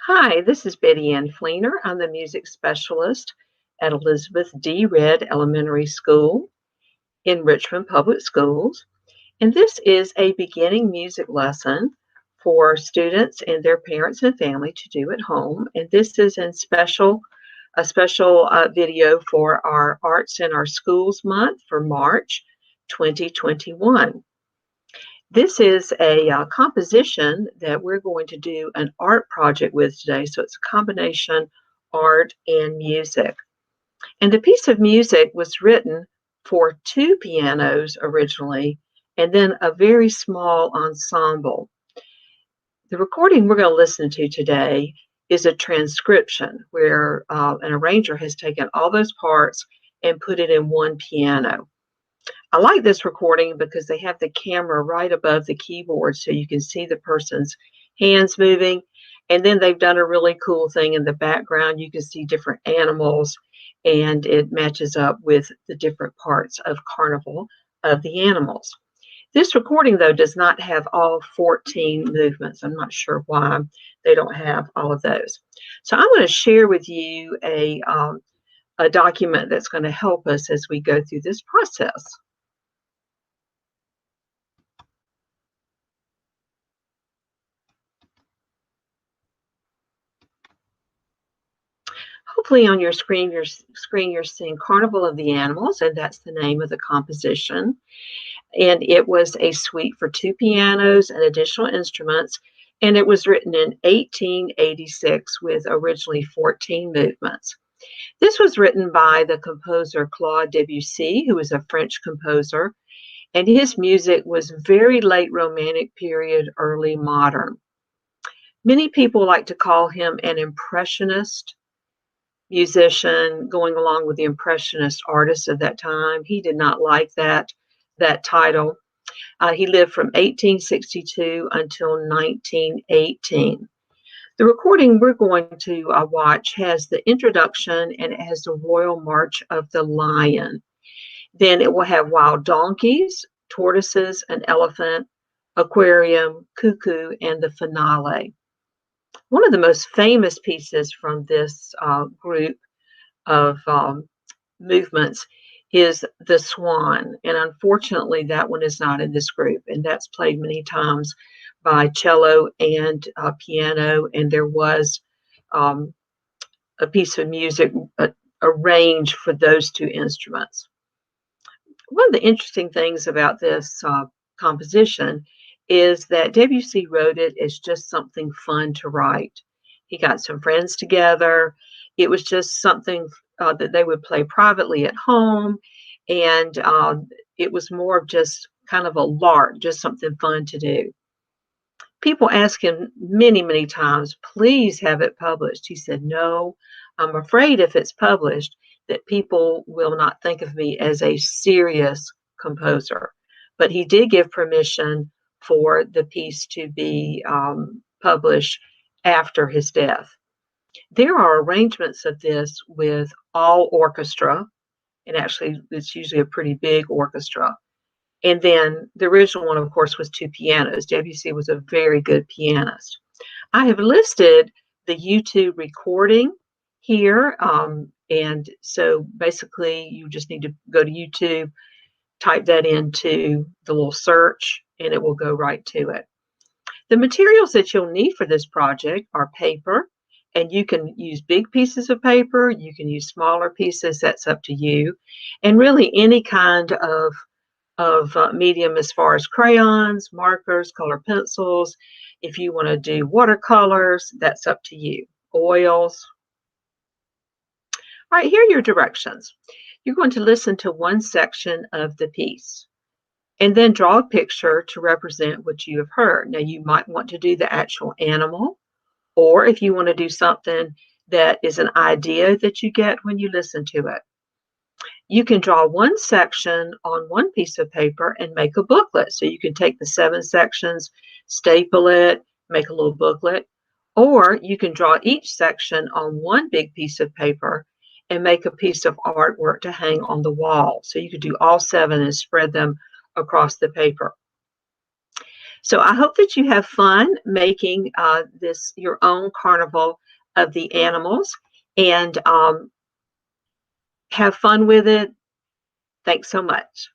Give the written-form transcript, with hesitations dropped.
Hi, this is Betty Ann Fleener. I'm the music specialist at Elizabeth D. Red Elementary School in Richmond Public Schools. And this is a beginning music lesson for students and their parents and family to do at home. And this is a special video for our Arts in Our Schools month for March 2021. This is a composition that we're going to do an art project with today. So it's a combination art and music. And the piece of music was written for two pianos originally, and then a very small ensemble. The recording we're going to listen to today is a transcription where an arranger has taken all those parts and put it in one piano. I like this recording because they have the camera right above the keyboard so you can see the person's hands moving. And then they've done a really cool thing in the background. You can see different animals, and it matches up with the different parts of Carnival of the animals. This recording, though, does not have all 14 movements. I'm not sure why they don't have all of those. So I'm going to share with you a document that's going to help us as we go through this process. Hopefully on your screen you're seeing Carnival of the Animals, and that's the name of the composition. And it was a suite for two pianos and additional instruments, and it was written in 1886 with originally 14 movements. This was written by the composer Claude Debussy, who was a French composer, and his music was very late Romantic period, early modern. Many people like to call him an impressionist musician, going along with the impressionist artists of that time. He did not like that title. He lived from 1862 until 1918. The recording we're going to watch has the introduction, and it has the Royal March of the Lion. Then it will have wild donkeys, tortoises, an elephant, aquarium, cuckoo, and the finale. One of the most famous pieces from this group of movements is the Swan. And unfortunately, that one is not in this group. And that's played many times by cello and piano. And there was a piece of music arranged for those two instruments. One of the interesting things about this composition is that Debussy wrote it as just something fun to write. He got some friends together. It was just something that they would play privately at home, and it was more of just kind of a lark, just something fun to do. People asked him many, many times, please have it published. He said, no, I'm afraid if it's published that people will not think of me as a serious composer. But he did give permission for the piece to be published after his death. There are arrangements of this with all orchestra, and actually it's usually a pretty big orchestra. And then the original one, of course, was two pianos. Debussy was a very good pianist. I have listed the YouTube recording here. And so basically you just need to go to YouTube, type that into the little search, and it will go right to it. The materials that you'll need for this project are paper, and you can use big pieces of paper, you can use smaller pieces, that's up to you. And really any kind of medium as far as crayons, markers, color pencils. If you want to do watercolors, that's up to you. Oils. All right, here are your directions. You're going to listen to one section of the piece and then draw a picture to represent what you have heard. Now, you might want to do the actual animal, or if you want to do something that is an idea that you get when you listen to it. You can draw one section on one piece of paper and make a booklet. So you can take the 7 sections, staple it, make a little booklet, or you can draw each section on one big piece of paper and make a piece of artwork to hang on the wall. So you could do all 7 and spread them across the paper. So I hope that you have fun making this your own carnival of the animals, and have fun with it. Thanks so much.